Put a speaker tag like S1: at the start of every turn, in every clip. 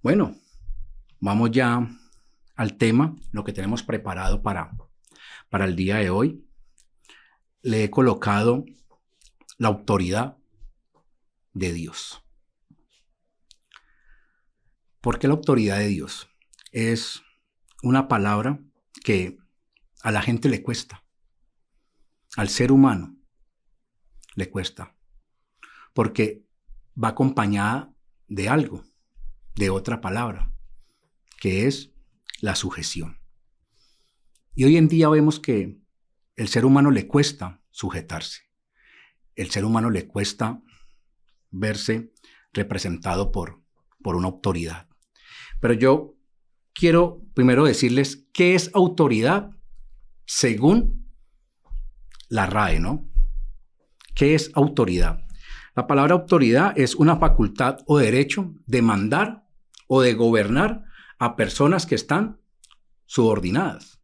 S1: Bueno, vamos ya al tema, lo que tenemos preparado para el día de hoy. Le he colocado la autoridad de Dios. ¿Por qué la autoridad de Dios? Es una palabra que a la gente le cuesta, al ser humano le cuesta, porque va acompañada de algo, de otra palabra, que es la sujeción. Y hoy en día vemos que el ser humano le cuesta sujetarse. El ser humano le cuesta verse representado por una autoridad. Pero yo quiero primero decirles qué es autoridad según la RAE, ¿no? ¿Qué es autoridad? La palabra autoridad es una facultad o derecho de mandar o de gobernar a personas que están subordinadas.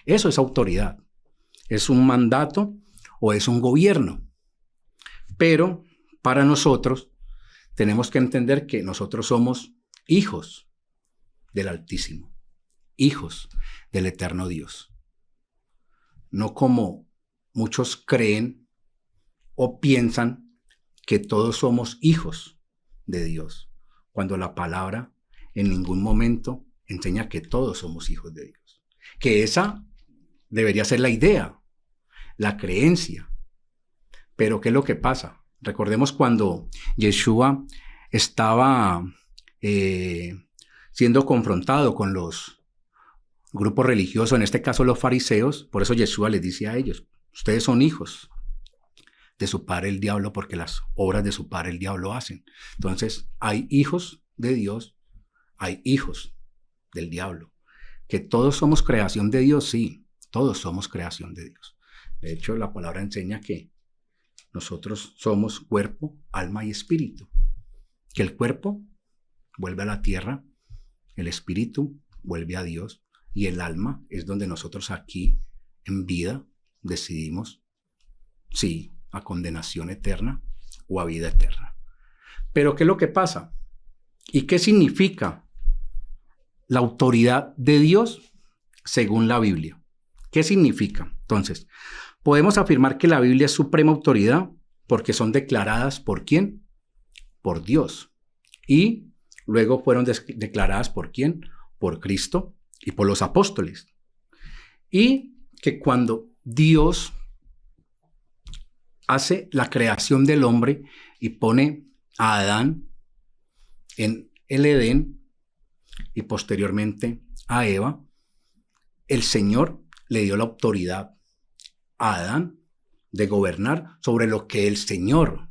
S1: Eso es autoridad. Es un mandato o es un gobierno. Pero para nosotros tenemos que entender que nosotros somos hijos del Altísimo, hijos del Eterno Dios. No como muchos creen o piensan que todos somos hijos de Dios, cuando la palabra en ningún momento enseña que todos somos hijos de Dios. Que esa debería ser la idea, la creencia. Pero ¿qué es lo que pasa? Recordemos cuando Yeshua estaba siendo confrontado con los grupos religiosos, en este caso los fariseos. Por eso Yeshua les dice a ellos: ustedes son hijos de su padre el diablo, porque las obras de su padre el diablo hacen. Entonces hay hijos de Dios, hay hijos del diablo. Que todos somos creación de Dios, sí, todos somos creación de Dios. De hecho, la palabra enseña que nosotros somos cuerpo, alma y espíritu. Que el cuerpo vuelve a la tierra, el espíritu vuelve a Dios y el alma es donde nosotros aquí en vida decidimos sí a condenación eterna o a vida eterna. Pero ¿qué es lo que pasa? ¿Y qué significa la autoridad de Dios según la Biblia? ¿Qué significa? Entonces, podemos afirmar que la Biblia es suprema autoridad porque son declaradas ¿por quién? Por Dios. Y luego fueron declaradas ¿por quién? Por Cristo y por los apóstoles. Y que cuando Dios hace la creación del hombre y pone a Adán en el Edén y posteriormente a Eva, el Señor le dio la autoridad a Adán de gobernar sobre lo que el Señor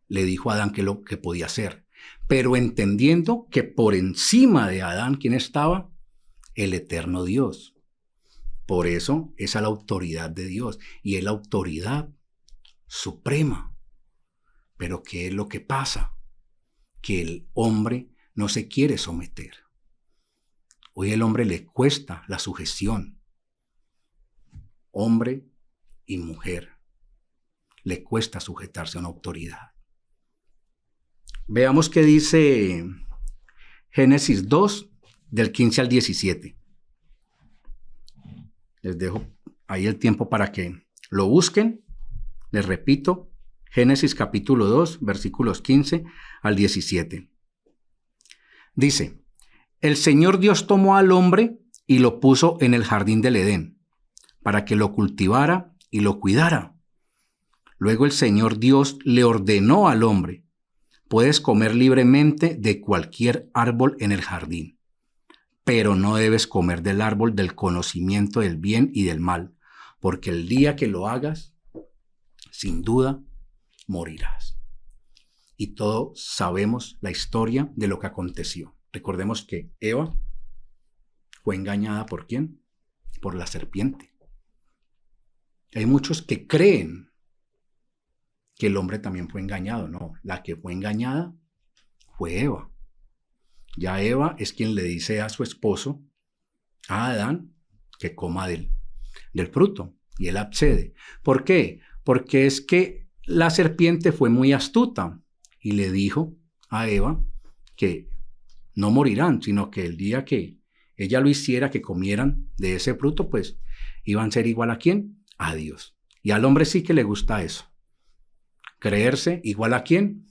S1: le dijo a Adán que lo que podía hacer, pero entendiendo que por encima de Adán, ¿quién estaba? El eterno Dios. Por eso esa es la autoridad de Dios y es la autoridad suprema. Pero ¿qué es lo que pasa? Que el hombre no se quiere someter. Hoy al hombre le cuesta la sujeción. Hombre y mujer le cuesta sujetarse a una autoridad. Veamos qué dice Génesis 2, del 15 al 17. Les dejo ahí el tiempo para que lo busquen. Les repito, Génesis capítulo 2, versículos 15 al 17. Dice: el Señor Dios tomó al hombre y lo puso en el jardín del Edén, para que lo cultivara y lo cuidara. Luego el Señor Dios le ordenó al hombre: puedes comer libremente de cualquier árbol en el jardín, pero no debes comer del árbol del conocimiento del bien y del mal, porque el día que lo hagas, sin duda, morirás. Y todos sabemos la historia de lo que aconteció. Recordemos que Eva fue engañada ¿por quién? Por la serpiente. Hay muchos que creen que el hombre también fue engañado. No, la que fue engañada fue Eva. Ya Eva es quien le dice a su esposo, a Adán, que coma del fruto. Y él accede. ¿Por qué? Porque es que la serpiente fue muy astuta y le dijo a Eva que no morirán, sino que el día que ella lo hiciera, que comieran de ese fruto, pues iban a ser igual a ¿quién? A Dios. Y al hombre sí que le gusta eso. Creerse igual a ¿quién?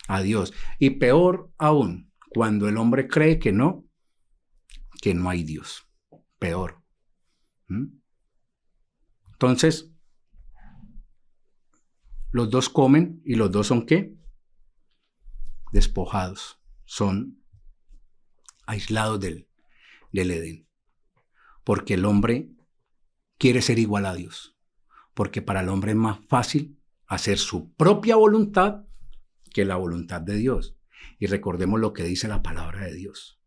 S1: A Dios. Y peor aún, cuando el hombre cree que no hay Dios. Peor. Entonces, los dos comen y los dos son ¿qué? Despojados. Son aislados del Edén. Porque el hombre quiere ser igual a Dios. Porque para el hombre es más fácil hacer su propia voluntad que la voluntad de Dios. Y recordemos lo que dice la palabra de Dios.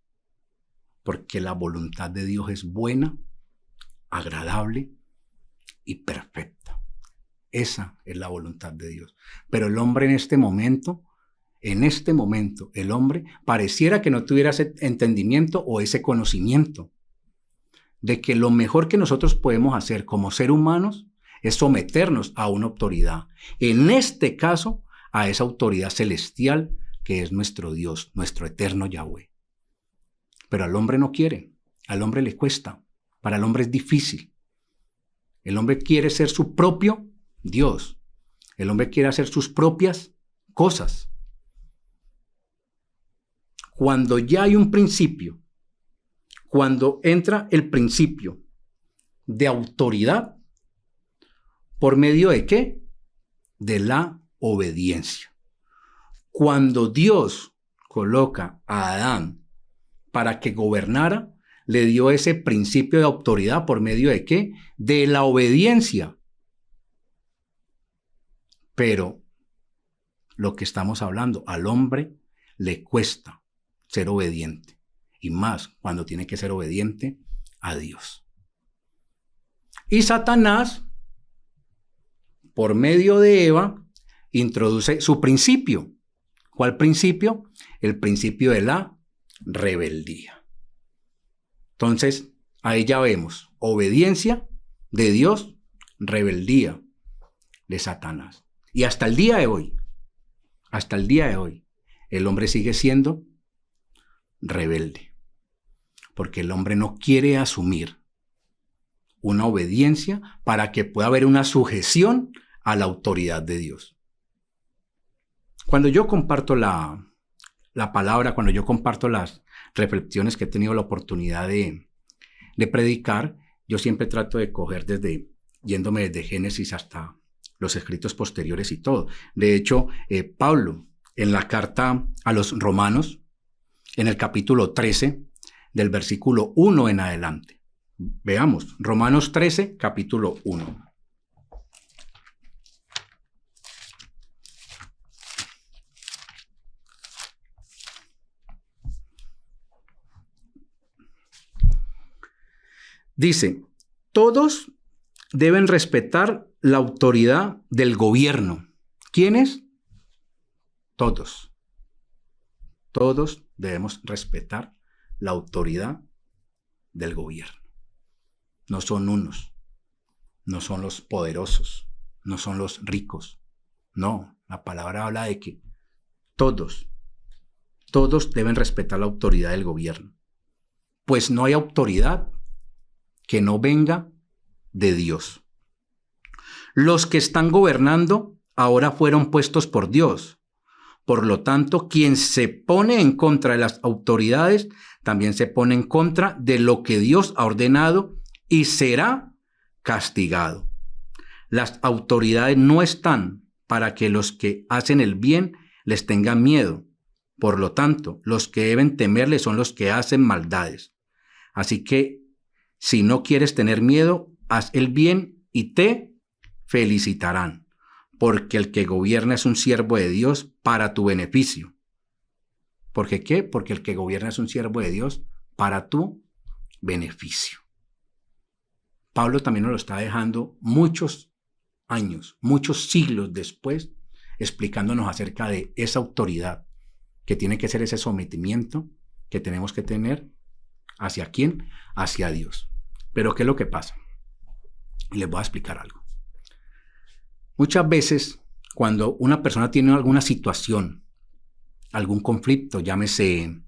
S1: Porque la voluntad de Dios es buena, agradable y perfecta. Esa es la voluntad de Dios. Pero el hombre en este momento, el hombre pareciera que no tuviera ese entendimiento o ese conocimiento de que lo mejor que nosotros podemos hacer como seres humanos es someternos a una autoridad. En este caso, a esa autoridad celestial que es nuestro Dios, nuestro eterno Yahweh. Pero al hombre no quiere, al hombre le cuesta, para el hombre es difícil. El hombre quiere ser su propio Dios. El hombre quiere hacer sus propias cosas. Cuando ya hay un principio, cuando entra el principio de autoridad, ¿por medio de qué? De la obediencia. Cuando Dios coloca a Adán para que gobernara, le dio ese principio de autoridad por medio de qué? De la obediencia. Pero lo que estamos hablando, al hombre le cuesta ser obediente. Y más cuando tiene que ser obediente a Dios. Y Satanás, por medio de Eva, introduce su principio. ¿Cuál principio? El principio de la rebeldía. Entonces, ahí ya vemos obediencia de Dios, rebeldía de Satanás. Y hasta el día de hoy, el hombre sigue siendo rebelde. Porque el hombre no quiere asumir una obediencia para que pueda haber una sujeción a la autoridad de Dios. Cuando yo comparto la palabra, cuando yo comparto las reflexiones que he tenido la oportunidad de predicar, yo siempre trato de coger yéndome desde Génesis hasta los escritos posteriores y todo. De hecho, Pablo, en la carta a los Romanos, en el capítulo 13, del versículo 1 en adelante. Veamos, Romanos 13, capítulo 1. Dice, todos deben respetar la autoridad del gobierno. ¿Quiénes? Todos. Todos debemos respetar la autoridad del gobierno. No son unos, no son los poderosos, no son los ricos. No, la palabra habla de que todos deben respetar la autoridad del gobierno. Pues no hay autoridad que no venga de Dios. Los que están gobernando ahora fueron puestos por Dios. Por lo tanto, quien se pone en contra de las autoridades también se pone en contra de lo que Dios ha ordenado y será castigado. Las autoridades no están para que los que hacen el bien les tengan miedo. Por lo tanto, los que deben temerles son los que hacen maldades. Así que, si no quieres tener miedo, haz el bien y te felicitarán, porque el que gobierna es un siervo de Dios para tu beneficio. ¿Por qué? Porque el que gobierna es un siervo de Dios para tu beneficio. Pablo también nos lo está dejando muchos años, muchos siglos después, explicándonos acerca de esa autoridad, que tiene que ser ese sometimiento que tenemos que tener. ¿Hacia quién? Hacia Dios. Pero ¿qué es lo que pasa? Les voy a explicar algo. Muchas veces, cuando una persona tiene alguna situación, algún conflicto, llámese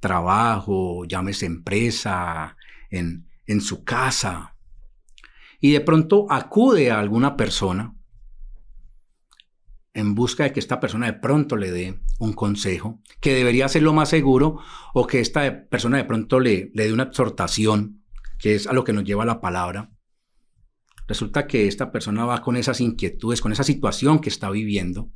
S1: trabajo, llámese empresa, en su casa, y de pronto acude a alguna persona en busca de que esta persona de pronto le dé un consejo, que debería ser lo más seguro, o que esta persona de pronto le dé una exhortación, que es a lo que nos lleva la palabra. Resulta que esta persona va con esas inquietudes, con esa situación que está viviendo.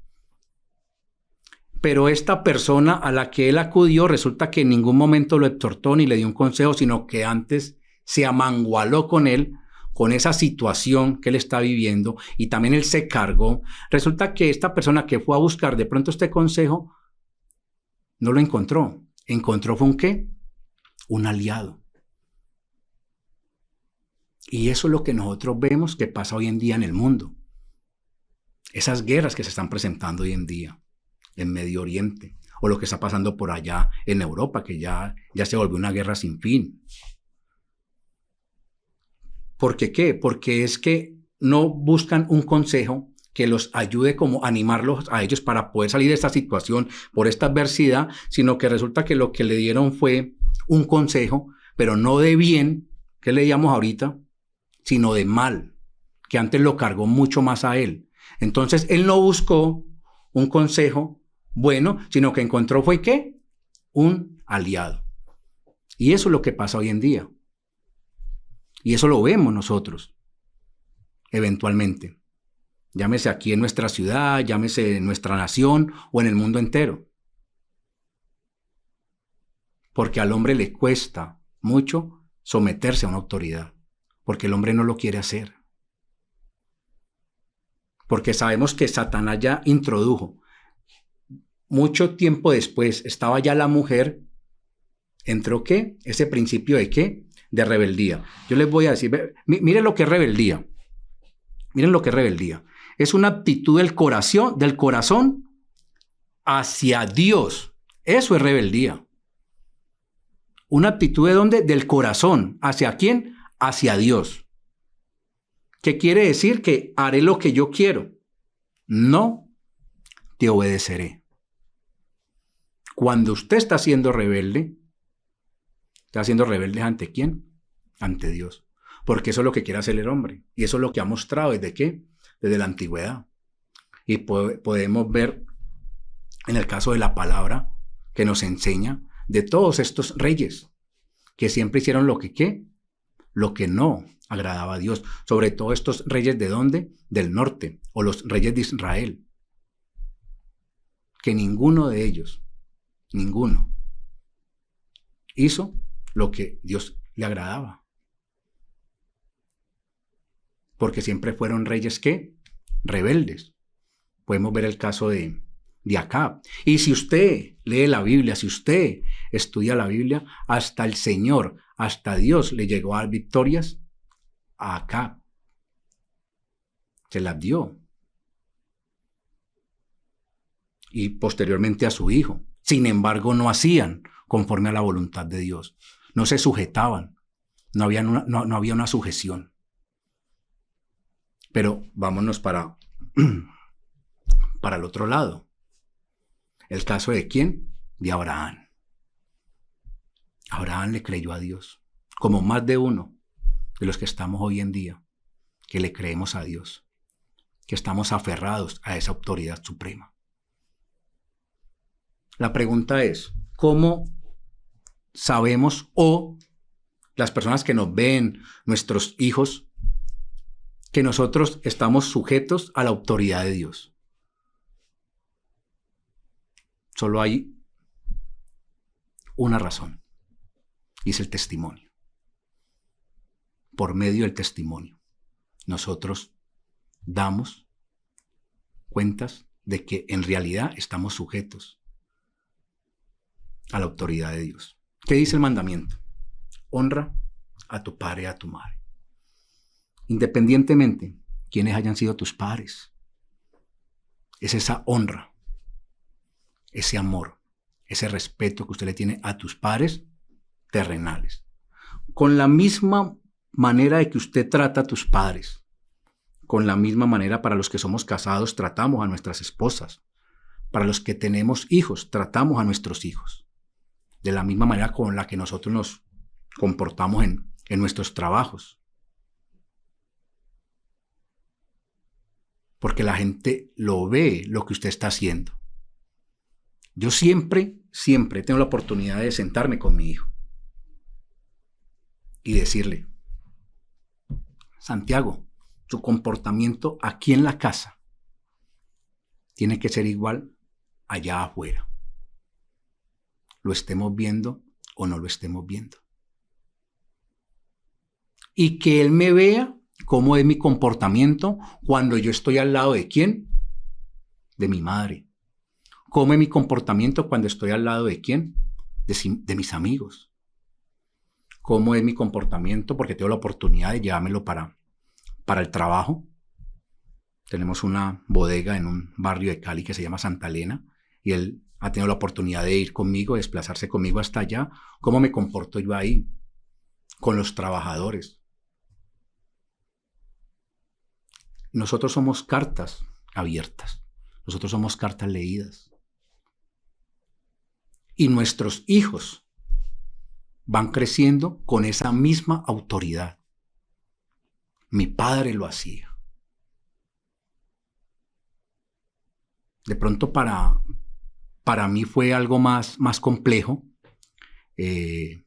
S1: Pero esta persona a la que él acudió resulta que en ningún momento lo exhortó ni le dio un consejo, sino que antes se amangualó con él, con esa situación que él está viviendo, y también él se cargó. Resulta que esta persona que fue a buscar de pronto este consejo no lo encontró. Encontró fue un ¿qué? Un aliado. Y eso es lo que nosotros vemos que pasa hoy en día en el mundo. Esas guerras que se están presentando hoy en día en Medio Oriente, o lo que está pasando por allá en Europa, que ya se volvió una guerra sin fin. ¿Por qué qué? Porque es que no buscan un consejo que los ayude como a animarlos a ellos para poder salir de esta situación, por esta adversidad, sino que resulta que lo que le dieron fue un consejo, pero no de bien, que leíamos ahorita, sino de mal, que antes lo cargó mucho más a él. Entonces, él no buscó un consejo bueno, sino que encontró fue ¿qué? Un aliado. Y eso es lo que pasa hoy en día. Y eso lo vemos nosotros, eventualmente. Llámese aquí en nuestra ciudad, llámese en nuestra nación o en el mundo entero. Porque al hombre le cuesta mucho someterse a una autoridad, porque el hombre no lo quiere hacer. Porque sabemos que Satanás ya introdujo. Mucho tiempo después estaba ya la mujer, entró ¿qué? Ese principio de ¿qué? De rebeldía. Yo les voy a decir, miren lo que es rebeldía. Miren lo que es rebeldía. Es una actitud del corazón hacia Dios. Eso es rebeldía. Una actitud ¿de dónde? Del corazón. ¿Hacia quién? Hacia Dios. ¿Qué quiere decir? Que haré lo que yo quiero. No te obedeceré. Cuando usted está siendo rebelde, ¿está siendo rebelde ante quién? Ante Dios. Porque eso es lo que quiere hacer el hombre. Y eso es lo que ha mostrado desde ¿qué? Desde la antigüedad. Y podemos ver en el caso de la palabra que nos enseña de todos estos reyes que siempre hicieron lo que ¿qué? Lo que no agradaba a Dios. Sobre todo estos reyes ¿de dónde? Del norte, o los reyes de Israel. Que ninguno de ellos, ninguno, hizo lo que Dios le agradaba. Porque siempre fueron reyes ¿qué? Rebeldes. Podemos ver el caso de Acab. Y si usted lee la Biblia, si usted estudia la Biblia, hasta el Señor, hasta Dios le llegó a dar victorias a Acab. Se las dio. Y posteriormente a su hijo. Sin embargo, no hacían conforme a la voluntad de Dios. No se sujetaban. No había una sujeción. Pero vámonos para el otro lado. ¿El caso de quién? De Abraham. Abraham le creyó a Dios, como más de uno de los que estamos hoy en día, que le creemos a Dios, que estamos aferrados a esa autoridad suprema. La pregunta es, ¿cómo sabemos, o las personas que nos ven, nuestros hijos, que nosotros estamos sujetos a la autoridad de Dios? Solo hay una razón, y es el testimonio. Por medio del testimonio, nosotros damos cuentas de que en realidad estamos sujetos a la autoridad de Dios. ¿Qué dice el mandamiento? Honra a tu padre y a tu madre. Independientemente quiénes hayan sido tus padres, es esa honra, ese amor, ese respeto que usted le tiene a tus padres terrenales. Con la misma manera de que usted trata a tus padres, con la misma manera para los que somos casados tratamos a nuestras esposas, para los que tenemos hijos tratamos a nuestros hijos. de la misma manera con la que nosotros nos comportamos en nuestros trabajos. Porque la gente lo ve, lo que usted está haciendo. Yo siempre tengo la oportunidad de sentarme con mi hijo y decirle: Santiago, tu comportamiento aquí en la casa tiene que ser igual allá afuera. Lo estemos viendo o no lo estemos viendo. Y que él me vea cómo es mi comportamiento cuando yo estoy al lado de ¿quién? De mi madre. ¿Cómo es mi comportamiento cuando estoy al lado de quién? De mis amigos. ¿Cómo es mi comportamiento? Porque tengo la oportunidad de llevármelo para el trabajo. Tenemos una bodega en un barrio de Cali que se llama Santa Elena y él ha tenido la oportunidad de ir conmigo, desplazarse conmigo hasta allá. ¿Cómo me comporto yo ahí? Con los trabajadores. Nosotros somos cartas abiertas. Nosotros somos cartas leídas. Y nuestros hijos van creciendo con esa misma autoridad. Mi padre lo hacía. De pronto para mí fue algo más complejo. Se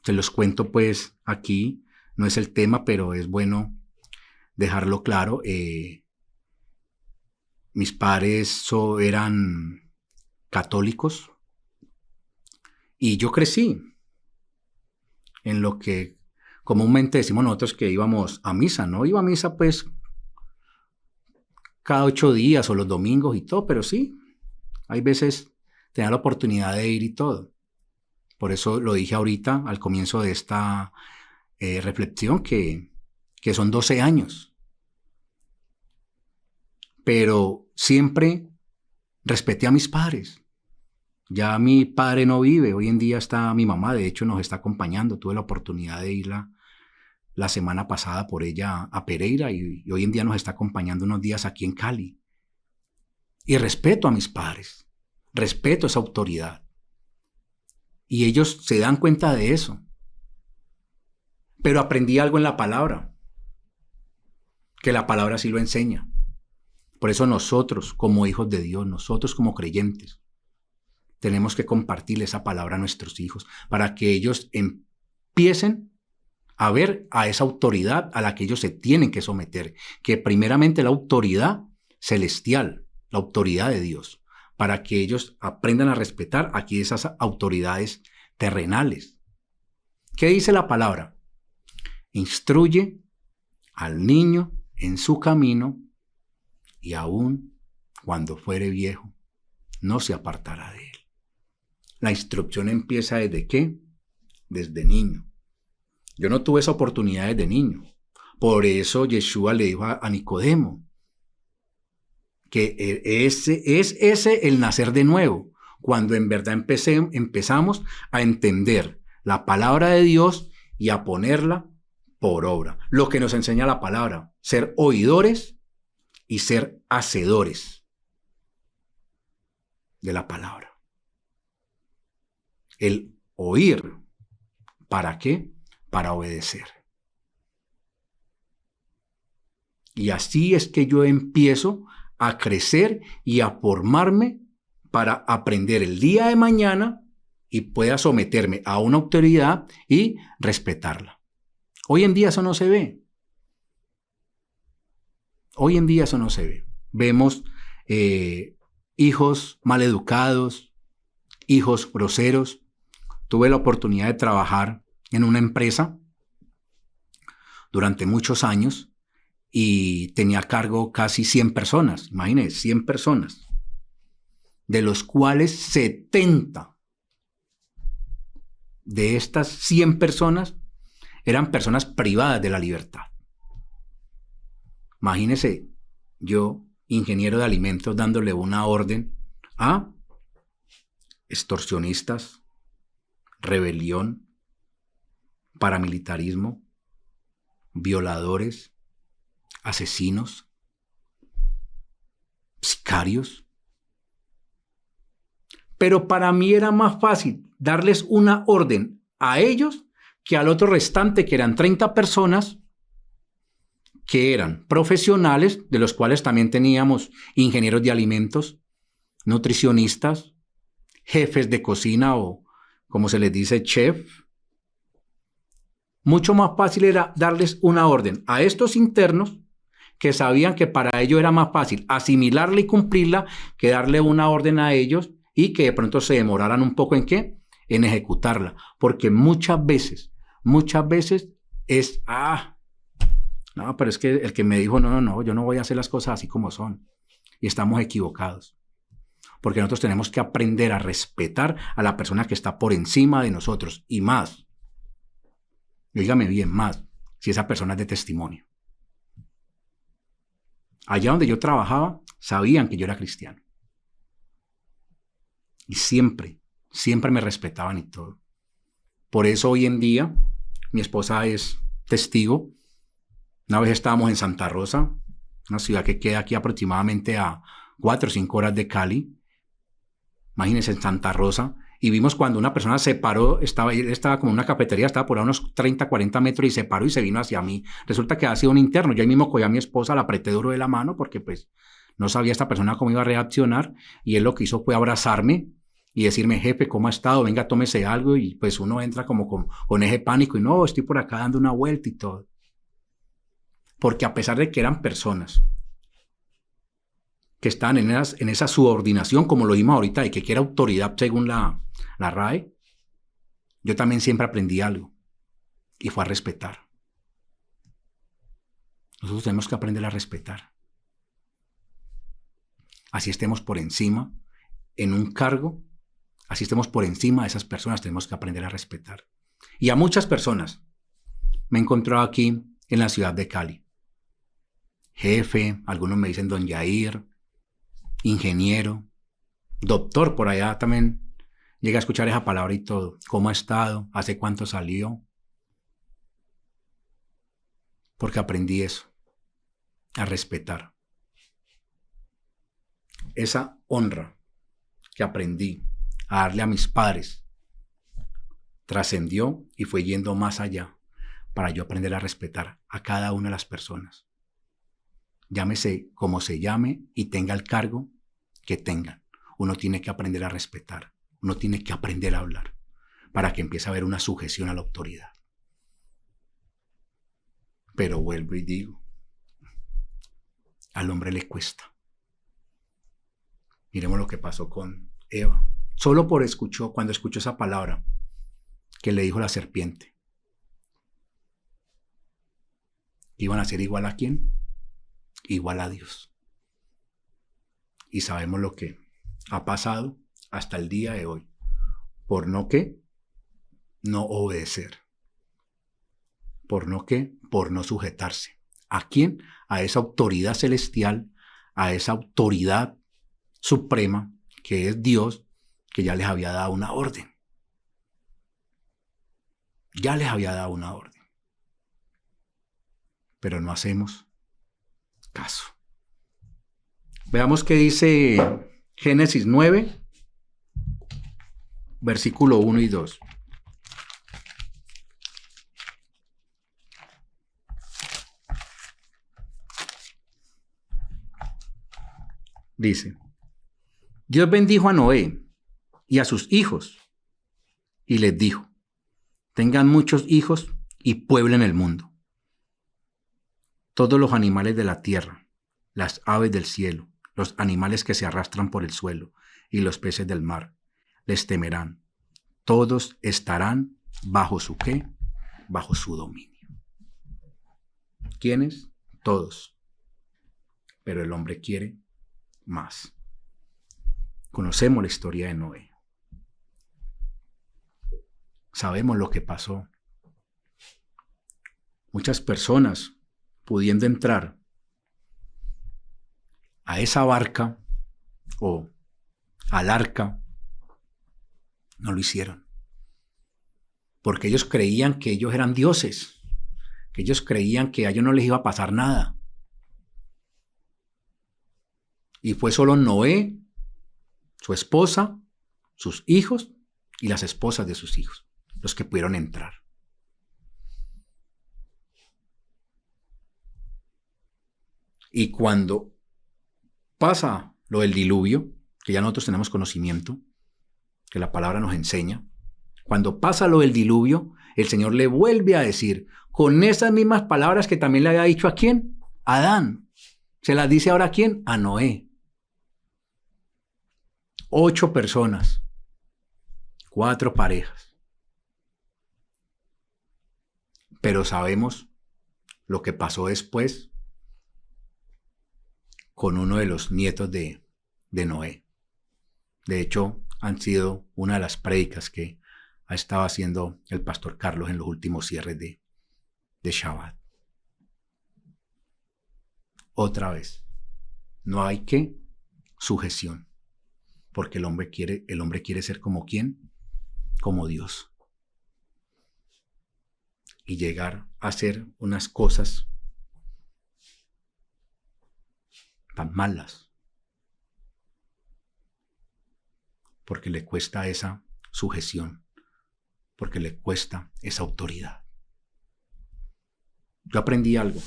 S1: los cuento pues aquí. No es el tema, pero es bueno dejarlo claro. Mis padres eran católicos y yo crecí en lo que comúnmente decimos nosotros que íbamos a misa. No iba a misa pues cada 8 días o los domingos y todo, pero sí, hay veces tenía la oportunidad de ir y todo. Por eso lo dije ahorita al comienzo de esta reflexión que son 12 años. Pero siempre respeté a mis padres. Ya mi padre no vive, hoy en día está mi mamá, de hecho nos está acompañando. Tuve la oportunidad de ir la semana pasada por ella a Pereira y hoy en día nos está acompañando unos días aquí en Cali. Y respeto a mis padres, respeto esa autoridad. Y ellos se dan cuenta de eso. Pero aprendí algo en la palabra, que la palabra sí lo enseña. Por eso nosotros, como hijos de Dios, nosotros como creyentes, tenemos que compartir esa palabra a nuestros hijos para que ellos empiecen a ver a esa autoridad a la que ellos se tienen que someter, que primeramente la autoridad celestial, la autoridad de Dios, para que ellos aprendan a respetar aquí esas autoridades terrenales. ¿Qué dice la palabra? Instruye al niño en su camino y aun cuando fuere viejo, no se apartará de él. La instrucción empieza ¿desde qué? Desde niño. Yo no tuve esa oportunidad desde niño. Por eso Yeshua le dijo a Nicodemo que es ese el nacer de nuevo, cuando en verdad empezamos a entender la palabra de Dios y a ponerla por obra. Lo que nos enseña la palabra, ser oidores y ser hacedores de la palabra. El oír, ¿para qué? Para obedecer. Y así es que yo empiezo a crecer y a formarme para aprender el día de mañana y pueda someterme a una autoridad y respetarla. Hoy en día eso no se ve. Hoy en día eso no se ve. Vemos hijos maleducados, hijos groseros. Tuve la oportunidad de trabajar en una empresa durante muchos años y tenía a cargo casi 100 personas. Imagínense, 100 personas, de los cuales 70 de estas 100 personas eran personas privadas de la libertad. Imagínense, yo, ingeniero de alimentos, dándole una orden a extorsionistas, rebelión, paramilitarismo, violadores, asesinos, sicarios, Pero para mí era más fácil darles una orden a ellos que al otro restante, que eran 30 personas, que eran profesionales, de los cuales también teníamos ingenieros de alimentos, nutricionistas, jefes de cocina o, como se les dice, chef. Mucho más fácil era darles una orden a estos internos que sabían que para ellos era más fácil asimilarla y cumplirla que darle una orden a ellos y que de pronto se demoraran un poco ¿en qué? En ejecutarla. Porque muchas veces es, no, pero es que el que me dijo, no, yo no voy a hacer las cosas así como son. Y estamos equivocados. Porque nosotros tenemos que aprender a respetar a la persona que está por encima de nosotros. Y más, dígame bien, más, si esa persona es de testimonio. Allá donde yo trabajaba, sabían que yo era cristiano. Y siempre me respetaban y todo. Por eso hoy en día, mi esposa es testigo. Una vez estábamos en Santa Rosa, una ciudad que queda aquí aproximadamente a 4 o 5 horas de Cali. Imagínense, en Santa Rosa. Y vimos cuando una persona se paró, él estaba como en una cafetería, estaba por a unos 30, 40 metros y se paró y se vino hacia mí. Resulta que ha sido un interno. Yo ahí mismo cogí a mi esposa, la apreté duro de la mano porque pues no sabía esta persona cómo iba a reaccionar. Y él lo que hizo fue abrazarme y decirme, jefe, ¿cómo ha estado? Venga, tómese algo. Y pues uno entra como con ese pánico y no, estoy por acá dando una vuelta y todo. Porque a pesar de que eran personas que estaban en esa subordinación, como lo vimos ahorita, y que era autoridad según la RAE, yo también siempre aprendí algo, y fue a respetar. Nosotros tenemos que aprender a respetar. Así estemos por encima, en un cargo, así estemos por encima de esas personas, tenemos que aprender a respetar. Y a muchas personas me he encontrado aquí en la ciudad de Cali. Jefe, algunos me dicen don Yair, ingeniero, doctor, por allá también llega a escuchar esa palabra y todo. ¿Cómo ha estado? ¿Hace cuánto salió? Porque aprendí eso, a respetar. Esa honra que aprendí a darle a mis padres trascendió y fue yendo más allá para yo aprender a respetar a cada una de las personas. Llámese como se llame y tenga el cargo que tengan. Uno tiene que aprender a respetar. Uno tiene que aprender a hablar para que empiece a haber una sujeción a la autoridad. Pero vuelvo y digo, al hombre le cuesta. Miremos lo que pasó con Eva. Solo cuando escuchó esa palabra que le dijo la serpiente. ¿Iban a ser igual a quién? Igual a Dios. Y sabemos lo que ha pasado hasta el día de hoy. ¿Por no qué? No obedecer. ¿Por no qué? Por no sujetarse. ¿A quién? A esa autoridad celestial, a esa autoridad suprema que es Dios, que ya les había dado una orden. Ya les había dado una orden. Pero no hacemos caso. Veamos qué dice Génesis 9, versículo 1 y 2. Dice, Dios bendijo a Noé y a sus hijos y les dijo, tengan muchos hijos y pueblen el mundo. Todos los animales de la tierra, las aves del cielo, los animales que se arrastran por el suelo y los peces del mar, les temerán. Todos estarán bajo su ¿qué? Bajo su dominio. ¿Quiénes? Todos. Pero el hombre quiere más. Conocemos la historia de Noé. Sabemos lo que pasó. Muchas personas pudiendo entrar a esa barca o al arca, no lo hicieron. Porque ellos creían que ellos eran dioses, que ellos creían que a ellos no les iba a pasar nada. Y fue solo Noé, su esposa sus hijos y las esposas de sus hijos, los que pudieron entrar. Y cuando pasa lo del diluvio, que ya nosotros tenemos conocimiento, que la palabra nos enseña, cuando pasa lo del diluvio, el Señor le vuelve a decir, con esas mismas palabras que también le había dicho ¿a quién? A Adán. ¿Se las dice ahora a quién? A Noé. 8 personas, 4 parejas. Pero sabemos lo que pasó después con uno de los nietos de Noé. De hecho, han sido una de las prédicas que ha estado haciendo el pastor Carlos en los últimos cierres de Shabbat. Otra vez, no hay que sujeción, porque el hombre quiere ser como ¿quién? Como Dios. Y llegar a hacer unas cosas tan malas, porque le cuesta esa sujeción, porque le cuesta esa autoridad. Yo aprendí algo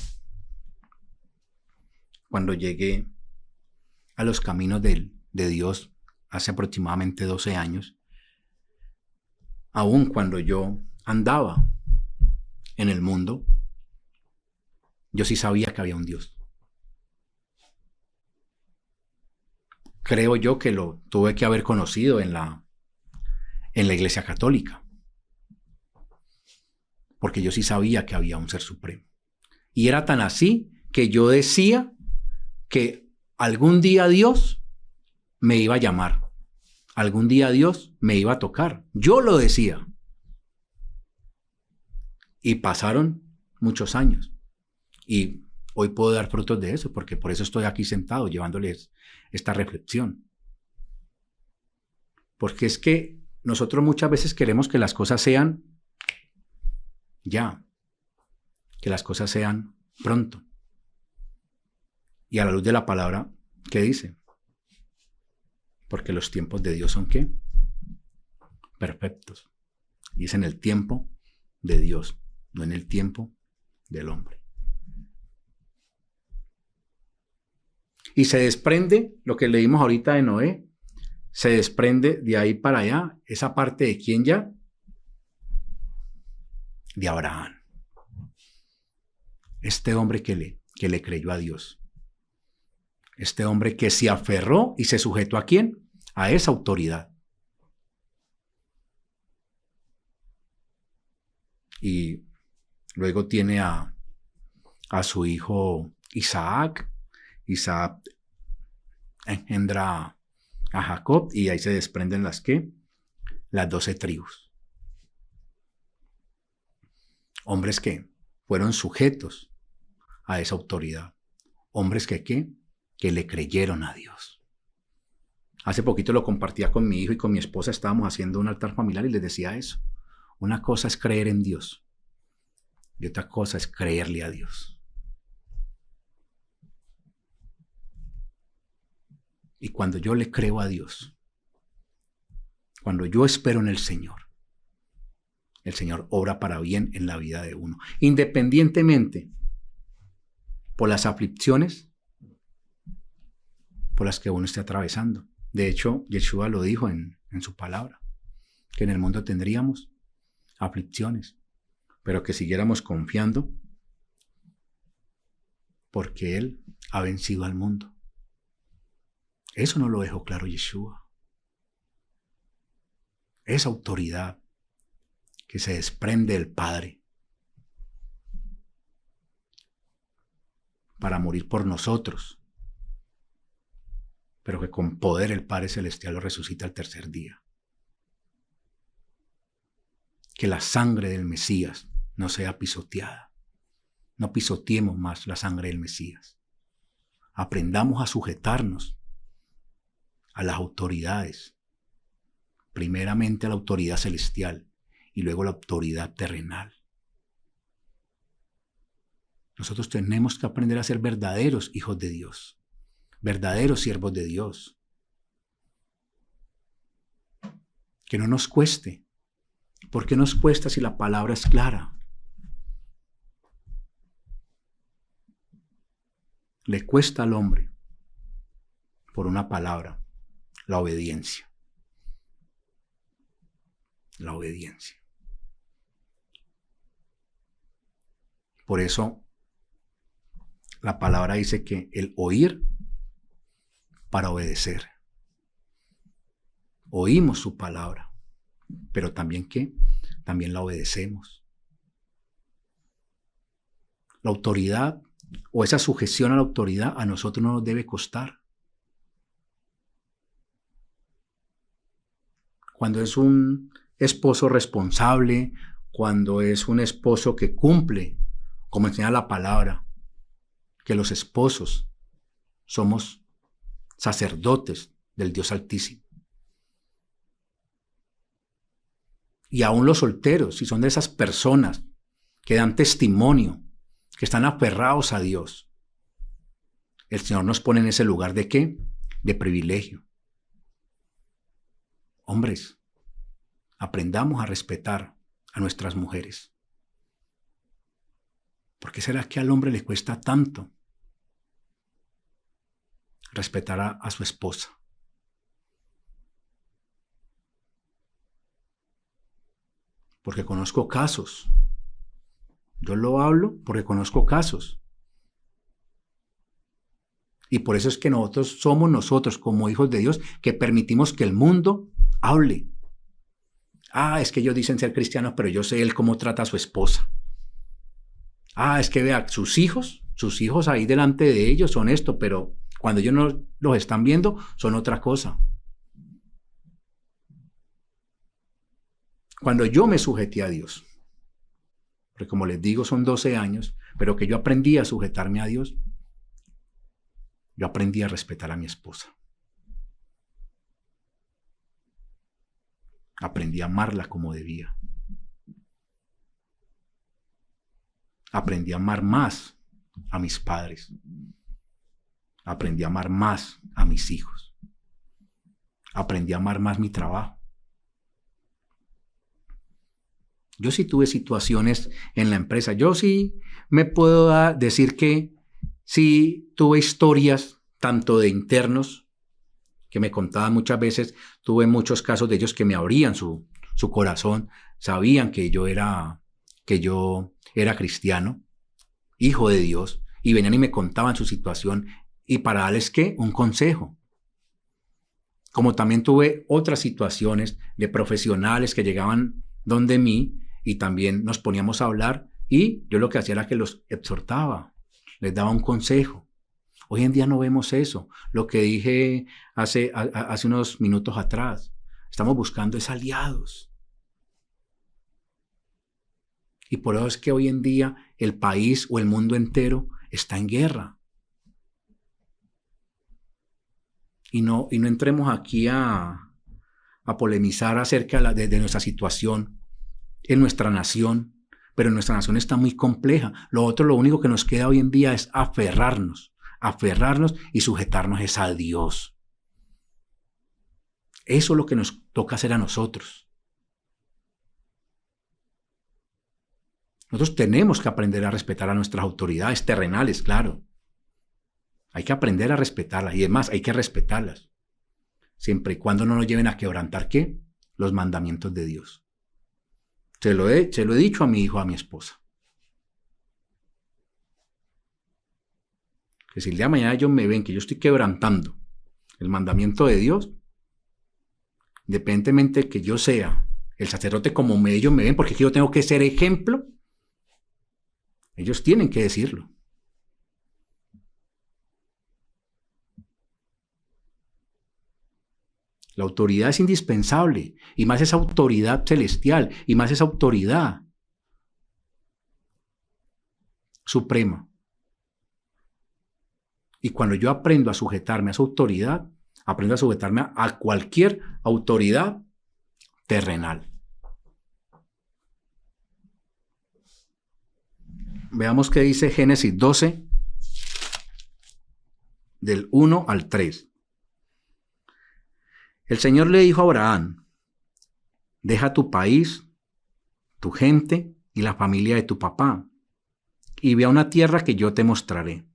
S1: cuando llegué a los caminos de Dios hace aproximadamente 12 años, aun cuando yo andaba en el mundo, yo sí sabía que había un Dios. Creo yo que lo tuve que haber conocido en la Iglesia Católica, porque yo sí sabía que había un Ser Supremo. Y era tan así que yo decía que algún día Dios me iba a llamar, algún día Dios me iba a tocar. Yo lo decía. Y pasaron muchos años. Y hoy puedo dar frutos de eso, porque por eso estoy aquí sentado llevándoles esta reflexión. Porque es que nosotros muchas veces queremos que las cosas sean ya, que las cosas sean pronto. Y a la luz de la palabra, ¿qué dice? Porque los tiempos de Dios son ¿qué? Perfectos. Y es en el tiempo de Dios, no en el tiempo del hombre. Y se desprende, lo que leímos ahorita de Noé, se desprende de ahí para allá, esa parte de ¿quién ya? De Abraham. Este hombre que le creyó a Dios. Este hombre que se aferró y se sujetó ¿a quién? A esa autoridad. Y luego tiene a su hijo Isaac. Isaac engendra a Jacob y ahí se desprenden las 12 tribus. Hombres que fueron sujetos a esa autoridad. Hombres que le creyeron a Dios. Hace poquito lo compartía con mi hijo y con mi esposa, estábamos haciendo un altar familiar y les decía eso. Una cosa es creer en Dios y otra cosa es creerle a Dios. Y cuando yo le creo a Dios, cuando yo espero en el Señor obra para bien en la vida de uno, independientemente por las aflicciones por las que uno esté atravesando. De hecho, Yeshua lo dijo en su palabra, que en el mundo tendríamos aflicciones, pero que siguiéramos confiando porque Él ha vencido al mundo. Eso no lo dejó claro Yeshua. Esa autoridad que se desprende del Padre para morir por nosotros, pero que con poder el Padre Celestial lo resucita al tercer día. Que la sangre del Mesías no sea pisoteada. No pisoteemos más la sangre del Mesías. Aprendamos a sujetarnos a las autoridades, primeramente a la autoridad celestial y luego a la autoridad terrenal. Nosotros tenemos que aprender a ser verdaderos hijos de Dios, verdaderos siervos de Dios. Que no nos cueste. ¿Por qué nos cuesta si la palabra es clara? Le cuesta al hombre, por una palabra, la obediencia. La obediencia. Por eso, la palabra dice que el oír para obedecer. Oímos su palabra, pero también ¿qué? También la obedecemos. La autoridad o esa sujeción a la autoridad a nosotros no nos debe costar. Cuando es un esposo responsable, cuando es un esposo que cumple, como enseña la palabra, que los esposos somos sacerdotes del Dios Altísimo. Y aún los solteros, si son de esas personas que dan testimonio, que están aferrados a Dios, el Señor nos pone en ese lugar de ¿qué? De privilegio. Hombres, aprendamos a respetar a nuestras mujeres. ¿Por qué será que al hombre le cuesta tanto respetar a su esposa? Porque conozco casos. Yo lo hablo porque conozco casos. Y por eso es que somos nosotros como hijos de Dios que permitimos que el mundo hable. Es que ellos dicen ser cristianos, pero yo sé él cómo trata a su esposa. Es que vea, sus hijos ahí delante de ellos son esto, pero cuando ellos no los están viendo son otra cosa. Cuando yo me sujeté a Dios, porque como les digo son 12 años, pero que yo aprendí a sujetarme a Dios, yo aprendí a respetar a mi esposa. Aprendí a amarla como debía. Aprendí a amar más a mis padres. Aprendí a amar más a mis hijos. Aprendí a amar más mi trabajo. Yo sí tuve situaciones en la empresa. Yo sí me puedo decir que sí tuve historias tanto de internos que me contaban muchas veces. Tuve muchos casos de ellos que me abrían su corazón. Sabían que yo era cristiano, hijo de Dios, y venían y me contaban su situación y para darles ¿qué? Un consejo. Como también tuve otras situaciones de profesionales que llegaban donde mí y también nos poníamos a hablar y yo lo que hacía era que los exhortaba, les daba un consejo. Hoy en día no vemos eso. Lo que dije hace unos minutos atrás, estamos buscando es aliados. Y por eso es que hoy en día el país o el mundo entero está en guerra. Y no entremos aquí a polemizar acerca de nuestra situación en nuestra nación, pero nuestra nación está muy compleja. Lo único que nos queda hoy en día es aferrarnos y sujetarnos es a Dios. Eso es lo que nos toca hacer a nosotros. Nosotros tenemos que aprender a respetar a nuestras autoridades terrenales, claro. Hay que aprender a respetarlas y además hay que respetarlas. Siempre y cuando no nos lleven a quebrantar, ¿qué? Los mandamientos de Dios. Se lo he dicho a mi hijo, a mi esposa. Que si el día de mañana ellos me ven que yo estoy quebrantando el mandamiento de Dios, independientemente de que yo sea el sacerdote como ellos me ven, porque yo tengo que ser ejemplo, ellos tienen que decirlo. La autoridad es indispensable, y más esa autoridad celestial, y más esa autoridad suprema. Y cuando yo aprendo a sujetarme a esa autoridad, aprendo a sujetarme a cualquier autoridad terrenal. Veamos qué dice Génesis 12, del 1 al 3. El Señor le dijo a Abraham: deja tu país, tu gente y la familia de tu papá, y ve a una tierra que yo te mostraré.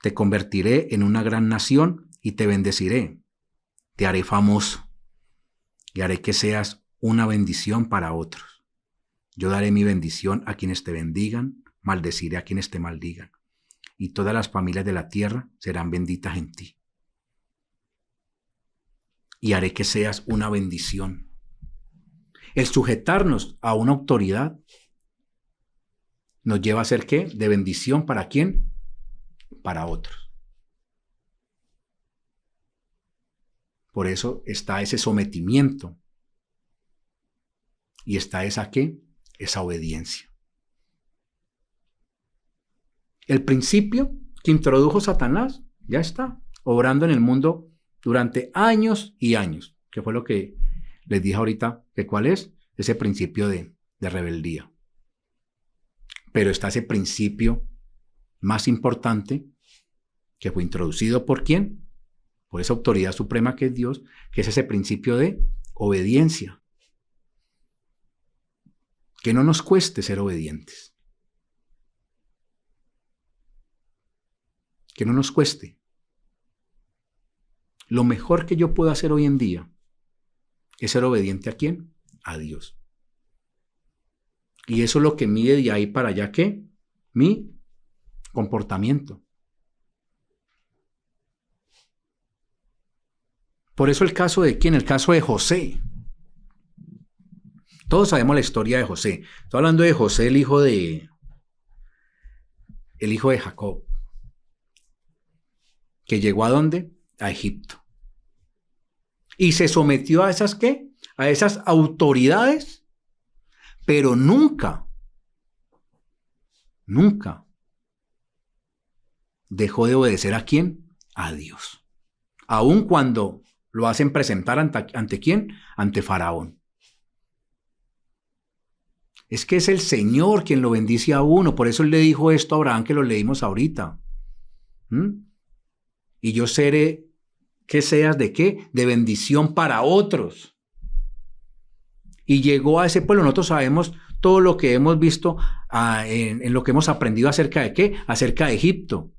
S1: Te convertiré en una gran nación y te bendeciré. Te haré famoso y haré que seas una bendición para otros. Yo daré mi bendición a quienes te bendigan, maldeciré a quienes te maldigan, y todas las familias de la tierra serán benditas en ti. Y haré que seas una bendición. El sujetarnos a una autoridad nos lleva a ser ¿qué? De bendición ¿para quién? Para otros. Por eso está ese sometimiento. Y está esa ¿qué? Esa obediencia. El principio que introdujo Satanás ya está obrando en el mundo durante años y años, que fue lo que les dije ahorita, que cuál es ese principio de rebeldía. Pero está ese principio más importante que fue introducido ¿por quién? Por esa autoridad suprema que es Dios, que es ese principio de obediencia. Que no nos cueste ser obedientes. Que no nos cueste. Lo mejor que yo puedo hacer hoy en día es ser obediente ¿a quién? A Dios. Y eso es lo que mide de ahí para allá, ¿qué? Mi comportamiento. Por eso el caso de ¿quién? El caso de José. Todos sabemos la historia de José. Estoy hablando de José, el hijo de Jacob. Que llegó ¿a dónde? A Egipto. Y se sometió a esas ¿qué? A esas autoridades, pero nunca dejó de obedecer ¿a quién? A Dios. Aun cuando lo hacen presentar ante ¿quién? Ante Faraón. Es que es el Señor quien lo bendice a uno. Por eso Él le dijo esto a Abraham, que lo leímos ahorita. Y yo seré que seas ¿de qué? De bendición para otros. Y llegó a ese pueblo. Nosotros sabemos todo lo que hemos visto en lo que hemos aprendido acerca de ¿qué? Acerca de Egipto.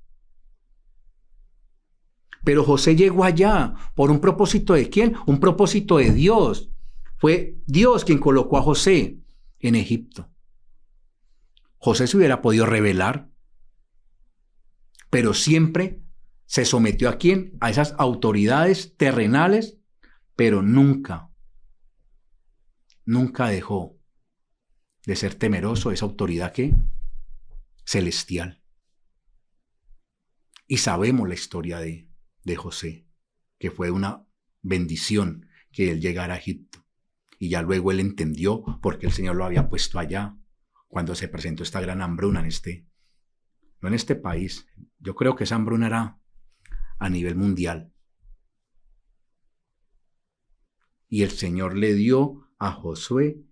S1: Pero José llegó allá por un propósito ¿de quién? Un propósito de Dios. Fue Dios quien colocó a José en Egipto. José se hubiera podido rebelar, pero siempre se sometió ¿a quién? A esas autoridades terrenales, pero nunca dejó de ser temeroso de esa autoridad ¿qué? Celestial. Y sabemos la historia de José, que fue una bendición que él llegara a Egipto. Y ya luego él entendió por qué el Señor lo había puesto allá, cuando se presentó esta gran hambruna no en este país. Yo creo que esa hambruna era a nivel mundial. Y el Señor le dio a José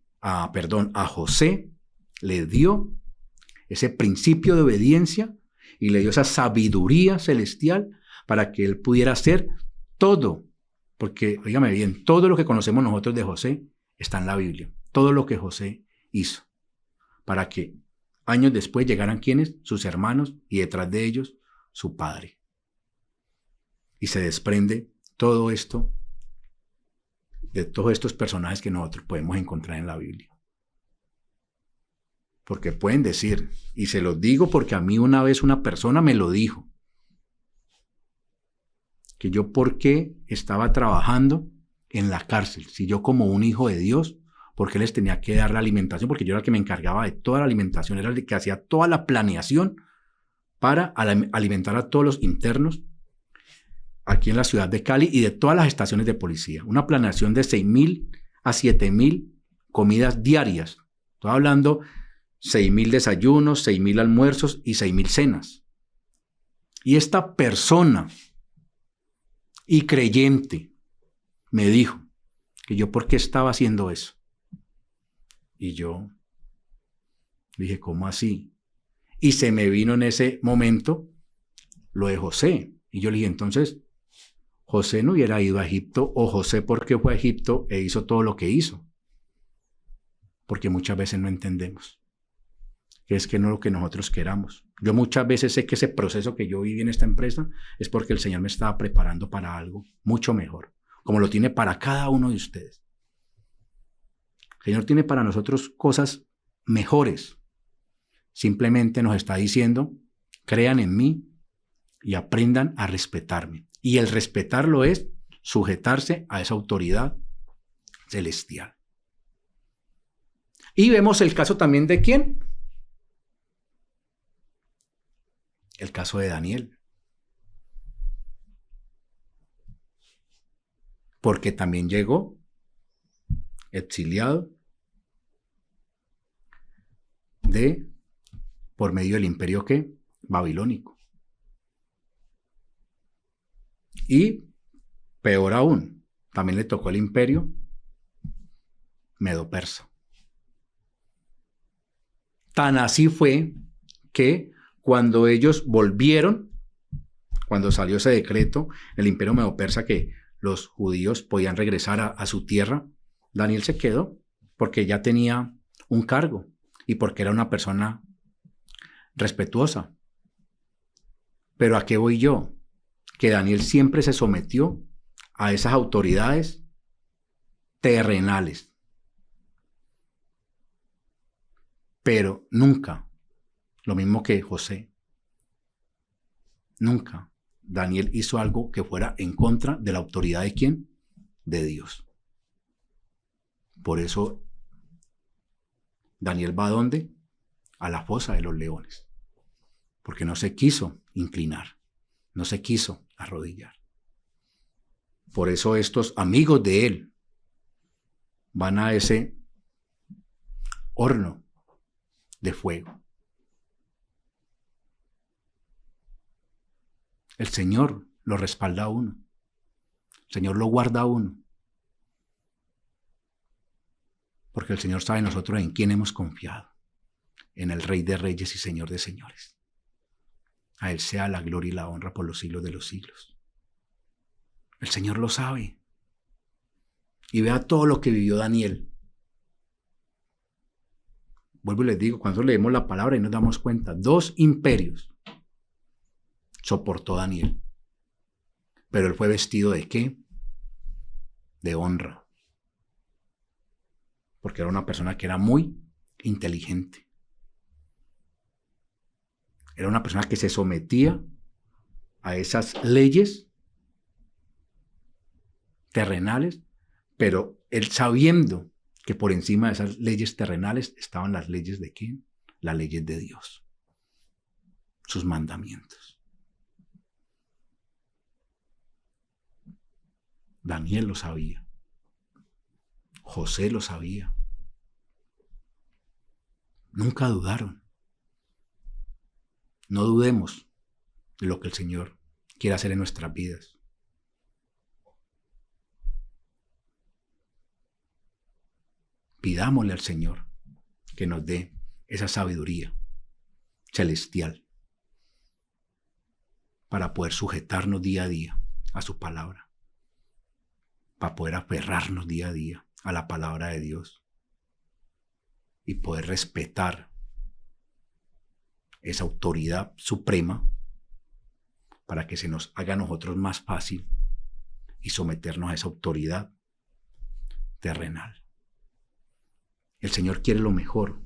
S1: le dio ese principio de obediencia y le dio esa sabiduría celestial para que él pudiera hacer todo. Porque, óigame bien, todo lo que conocemos nosotros de José está en la Biblia. Todo lo que José hizo. Para que años después llegaran ¿quiénes? Sus hermanos y detrás de ellos su padre. Y se desprende todo esto de todos estos personajes que nosotros podemos encontrar en la Biblia. Porque pueden decir, y se los digo porque a mí una vez una persona me lo dijo, que yo por qué estaba trabajando en la cárcel, si yo como un hijo de Dios, ¿por qué les tenía que dar la alimentación? Porque yo era el que me encargaba de toda la alimentación, era el que hacía toda la planeación para alimentar a todos los internos aquí en la ciudad de Cali y de todas las estaciones de policía. Una planeación de 6,000 a 7,000 comidas diarias. Estoy hablando 6,000 desayunos, 6,000 almuerzos y 6,000 cenas. Y esta persona y creyente me dijo que yo por qué estaba haciendo eso. Y yo dije, ¿cómo así? Y se me vino en ese momento lo de José. Y yo le dije, entonces, José no hubiera ido a Egipto, o José porque fue a Egipto e hizo todo lo que hizo. Porque muchas veces no entendemos que es que no es lo que nosotros queramos. Yo muchas veces sé que ese proceso que yo viví en esta empresa es porque el Señor me estaba preparando para algo mucho mejor, como lo tiene para cada uno de ustedes. El Señor tiene para nosotros cosas mejores. Simplemente nos está diciendo, crean en mí y aprendan a respetarme. Y el respetarlo es sujetarse a esa autoridad celestial. Y vemos el caso también de ¿quién? El caso de Daniel. Porque también llegó exiliado por medio del imperio ¿qué? Babilónico. Y peor aún, también le tocó el imperio medo-persa. Tan así fue que cuando ellos volvieron, cuando salió ese decreto, el imperio medo-persa, que los judíos podían regresar a su tierra, Daniel se quedó porque ya tenía un cargo y porque era una persona respetuosa. Pero ¿a qué voy yo? Que Daniel siempre se sometió a esas autoridades terrenales. Pero nunca, lo mismo que José, nunca Daniel hizo algo que fuera en contra de la autoridad de ¿quién? De Dios. Por eso Daniel va ¿a dónde? A la fosa de los leones. Porque no se quiso inclinar, no se quiso arrodillar. Por eso estos amigos de él van a ese horno de fuego. El Señor lo respalda a uno. El Señor lo guarda a uno. Porque el Señor sabe nosotros en quién hemos confiado. En el Rey de Reyes y Señor de Señores. A Él sea la gloria y la honra por los siglos de los siglos. El Señor lo sabe. Y vea todo lo que vivió Daniel. Vuelvo y les digo, cuando leemos la palabra y nos damos cuenta, 2 imperios soportó Daniel. Pero él fue vestido ¿de qué? De honra. Porque era una persona que era muy inteligente. Era una persona que se sometía a esas leyes terrenales, pero él sabiendo que por encima de esas leyes terrenales estaban las leyes de ¿quién? Las leyes de Dios. Sus mandamientos. Daniel lo sabía. José lo sabía. Nunca dudaron. No dudemos de lo que el Señor quiere hacer en nuestras vidas. Pidámosle al Señor que nos dé esa sabiduría celestial para poder sujetarnos día a día a su palabra, para poder aferrarnos día a día a la palabra de Dios y poder respetar esa autoridad suprema para que se nos haga a nosotros más fácil y someternos a esa autoridad terrenal. El Señor quiere lo mejor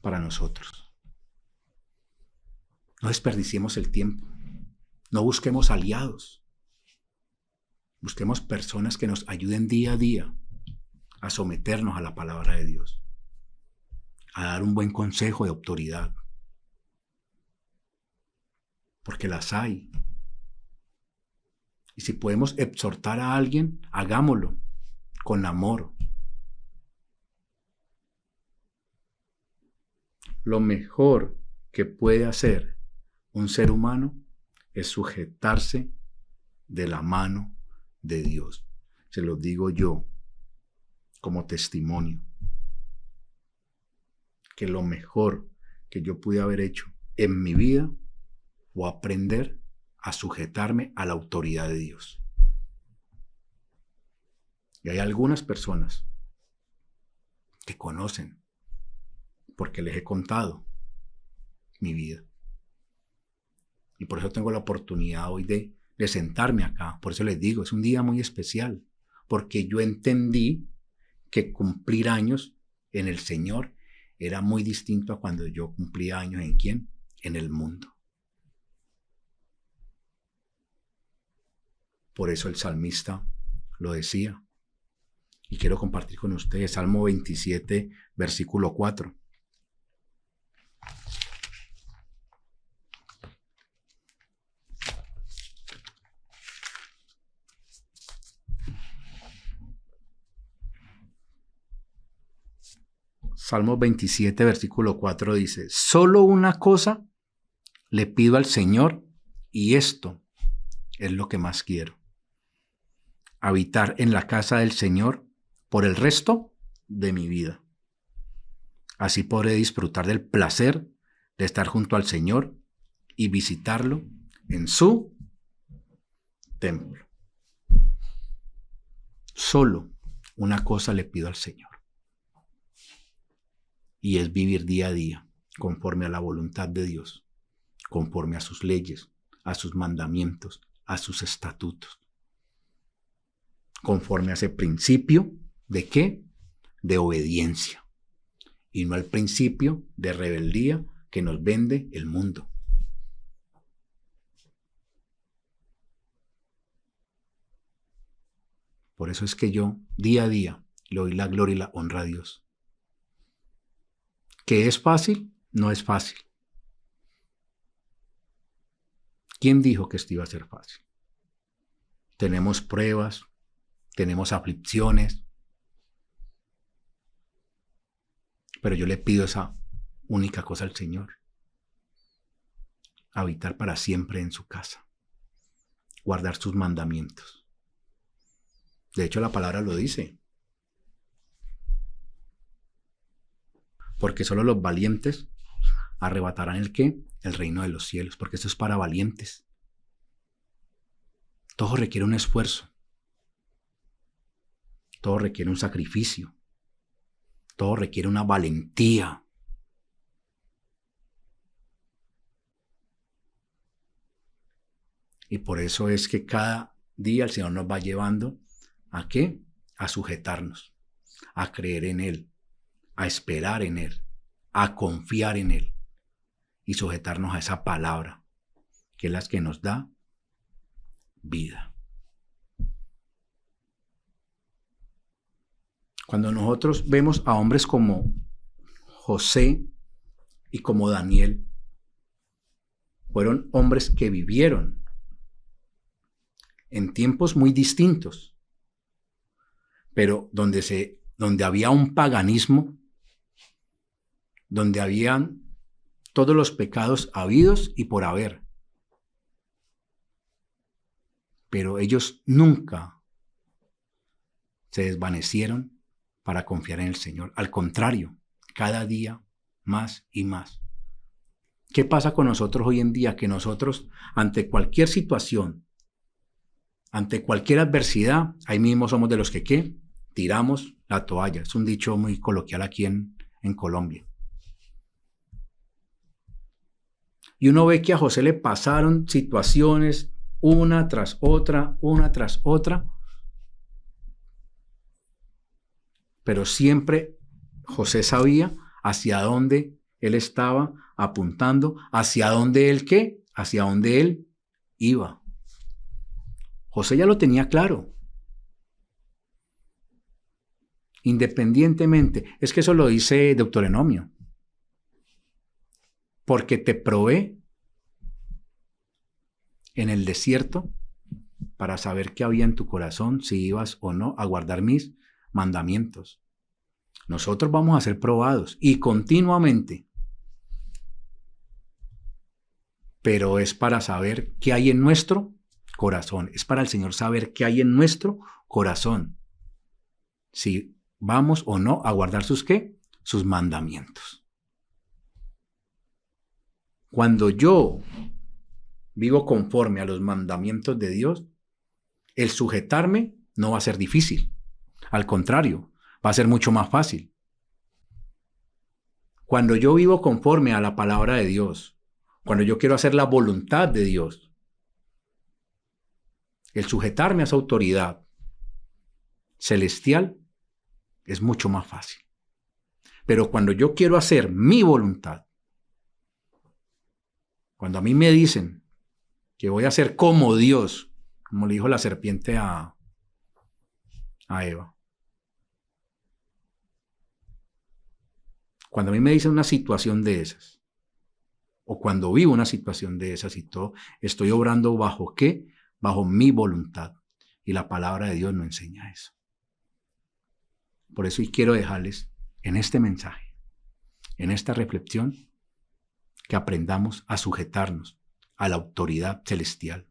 S1: para nosotros. No desperdiciemos el tiempo. No busquemos aliados. Busquemos personas que nos ayuden día a día a someternos a la palabra de Dios, a dar un buen consejo de autoridad. Porque las hay. Y si podemos exhortar a alguien, hagámoslo con amor. Lo mejor que puede hacer un ser humano es sujetarse de la mano de Dios. Se lo digo yo como testimonio. Que lo mejor que yo pude haber hecho en mi vida fue aprender a sujetarme a la autoridad de Dios. Y hay algunas personas que conocen, porque les he contado mi vida. Y por eso tengo la oportunidad hoy de sentarme acá. Por eso les digo, es un día muy especial, porque yo entendí que cumplir años en el Señor era muy distinto a cuando yo cumplía años ¿en quién? En el mundo. Por eso el salmista lo decía. Y quiero compartir con ustedes Salmo 27, versículo 4. Salmo 27, versículo 4 dice: solo una cosa le pido al Señor, y esto es lo que más quiero: habitar en la casa del Señor por el resto de mi vida. Así podré disfrutar del placer de estar junto al Señor y visitarlo en su templo. Solo una cosa le pido al Señor, y es vivir día a día conforme a la voluntad de Dios, conforme a sus leyes, a sus mandamientos, a sus estatutos, conforme a ese principio ¿de qué? De obediencia, y no al principio de rebeldía que nos vende el mundo. Por eso es que yo día a día le doy la gloria y la honra a Dios. ¿Que es fácil? No es fácil. ¿Quién dijo que esto iba a ser fácil? Tenemos pruebas, tenemos aflicciones, pero yo le pido esa única cosa al Señor: habitar para siempre en su casa, guardar sus mandamientos. De hecho, la palabra lo dice. Porque solo los valientes arrebatarán ¿el qué? El reino de los cielos, porque esto es para valientes. Todo requiere un esfuerzo. Todo requiere un sacrificio. Todo requiere una valentía. Y por eso es que cada día el Señor nos va llevando ¿a qué? A sujetarnos, a creer en Él, a esperar en Él, a confiar en Él y sujetarnos a esa palabra, que es la que nos da vida. Cuando nosotros vemos a hombres como José y como Daniel, fueron hombres que vivieron en tiempos muy distintos, pero donde había un paganismo, donde habían todos los pecados habidos y por haber. Pero ellos nunca se desvanecieron para confiar en el Señor. Al contrario, cada día más y más. ¿Qué pasa con nosotros hoy en día? Que nosotros, ante cualquier situación, ante cualquier adversidad, ahí mismo somos de los que ¿qué? Tiramos la toalla. Es un dicho muy coloquial aquí en Colombia. Y uno ve que a José le pasaron situaciones una tras otra, pero siempre José sabía hacia dónde él estaba apuntando, hacia dónde él ¿qué? Hacia dónde él iba. José ya lo tenía claro. Independientemente, es que eso lo dice Deuteronomio. Porque te probé en el desierto para saber qué había en tu corazón, si ibas o no a guardar mis mandamientos. Nosotros vamos a ser probados y continuamente, pero es para saber qué hay en nuestro corazón. Es para el Señor saber qué hay en nuestro corazón, si vamos o no a guardar sus ¿qué? Sus mandamientos. Cuando yo vivo conforme a los mandamientos de Dios, el sujetarme no va a ser difícil. Al contrario, va a ser mucho más fácil. Cuando yo vivo conforme a la palabra de Dios, cuando yo quiero hacer la voluntad de Dios, el sujetarme a esa autoridad celestial es mucho más fácil. Pero cuando yo quiero hacer mi voluntad, cuando a mí me dicen que voy a ser como Dios, como le dijo la serpiente a Eva, cuando a mí me dicen una situación de esas, o cuando vivo una situación de esas y todo, estoy obrando ¿bajo qué? Bajo mi voluntad. Y la palabra de Dios no enseña eso. Por eso quiero dejarles en este mensaje, en esta reflexión, que aprendamos a sujetarnos a la autoridad celestial,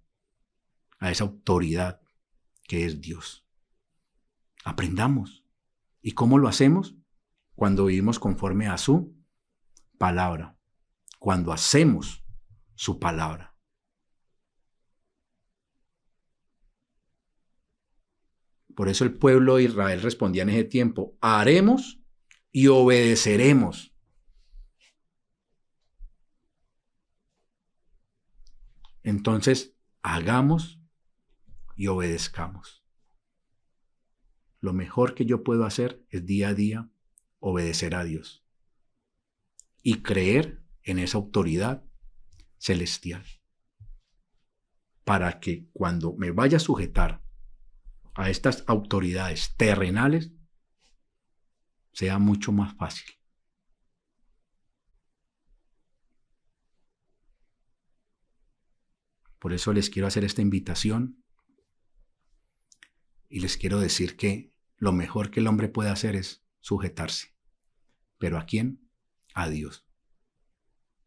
S1: a esa autoridad que es Dios. Aprendamos. ¿Y cómo lo hacemos? Cuando vivimos conforme a su palabra, cuando hacemos su palabra. Por eso el pueblo de Israel respondía en ese tiempo: haremos y obedeceremos. Entonces, hagamos y obedezcamos. Lo mejor que yo puedo hacer es día a día obedecer a Dios y creer en esa autoridad celestial, para que cuando me vaya a sujetar a estas autoridades terrenales sea mucho más fácil. Por eso les quiero hacer esta invitación y les quiero decir que lo mejor que el hombre puede hacer es sujetarse. ¿Pero a quién? A Dios.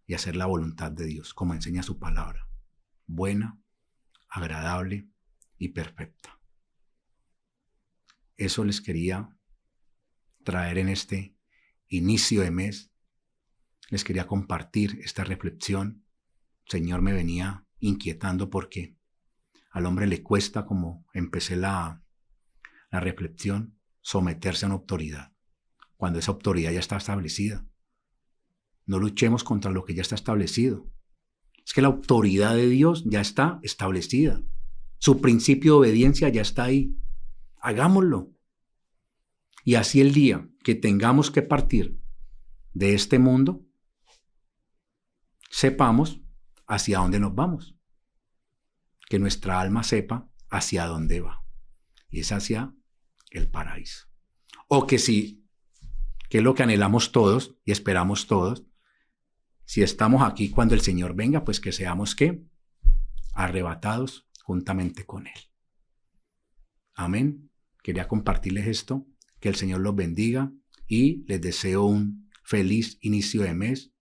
S1: Y hacer la voluntad de Dios, como enseña su palabra. Buena, agradable y perfecta. Eso les quería traer en este inicio de mes. Les quería compartir esta reflexión. El Señor me venía inquietando porque al hombre le cuesta, como empecé la reflexión, someterse a una autoridad, cuando esa autoridad ya está establecida. No luchemos contra lo que ya está establecido. Es que la autoridad de Dios ya está establecida. Su principio de obediencia ya está ahí. Hagámoslo. Y así el día que tengamos que partir de este mundo, sepamos hacia dónde nos vamos. Que nuestra alma sepa hacia dónde va. Y es hacia el paraíso. O que sí, que es lo que anhelamos todos y esperamos todos, si estamos aquí cuando el Señor venga, pues que seamos ¿qué? Arrebatados juntamente con Él. Amén. Quería compartirles esto. Que el Señor los bendiga y les deseo un feliz inicio de mes.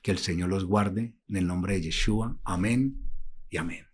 S1: Que el Señor los guarde en el nombre de Yeshua. Amén y amén.